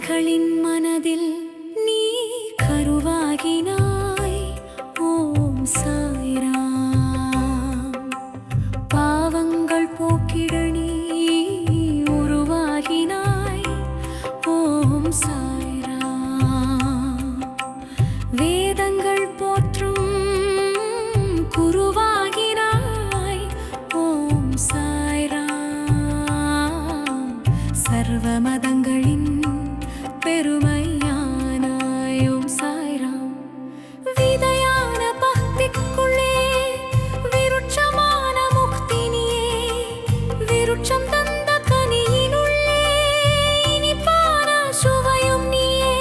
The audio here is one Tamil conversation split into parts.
பக்தர்களின் மனதில் நீ கருவாகினாய். ஓம் சாய்ராம். பாவங்கள் போக்கிட நீ உருவாகினாய். ஓம் சாய்ராம். வேதங்கள் போற்றும் குருவாகினாய். ஓம் சாய்ராம். சர்வ மதங்களின் பெருமையானாய். ஓம் சாய்ராம். விதையான பக்திக்குள்ளே விருட்சமான முக்தி நீயே. விருட்சம் தந்த கனியினுள்ளே இனிப்பான சுவையும் நீயே.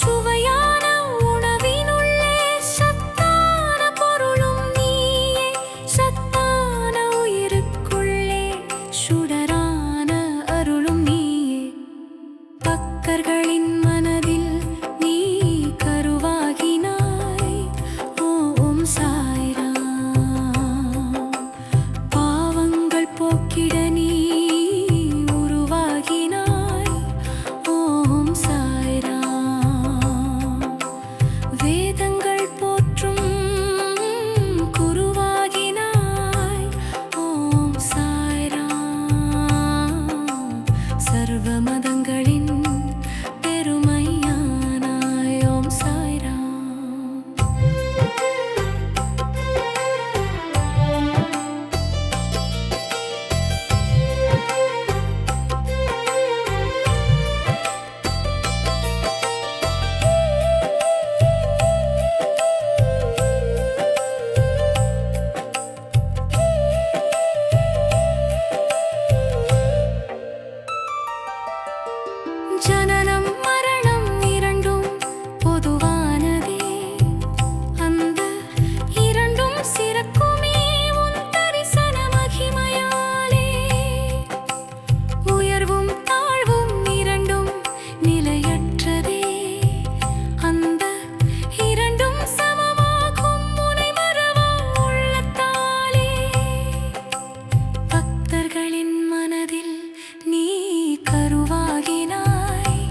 சுவையான உணவினுள்ளே சத்தான பொருளும் நீயே. சத்தான உயிருக்குள்ளே சுடரான அருளும் நீயே. பக்தர்களின் மனதில் நீ கருவாகினாய். ஓம் சாய்ராம். பாவங்கள் போக்கிட நீ உருவாகினாய். ஓம் சாய்ராம். வேதங்கள் போற்றும் குருவாகினாய். ஓம் சாய்ராம். சர்வ மதங்களின் பெருமையானாய். ஓம் சாய்ராம். ஜனனம் மரணம் இரண்டும் பொதுவானதே. அந்த இரண்டும் சிறக்குமே உன் தரிசன மகிமையாலே. உயர்வும் தாழ்வும் இரண்டும் நிலையற்றதே. அந்த இரண்டும் சமமாகும் உனை மறவா உள்ளத்தாலே. பக்தர்களின் மனதில் நீ கருவாகினாய்.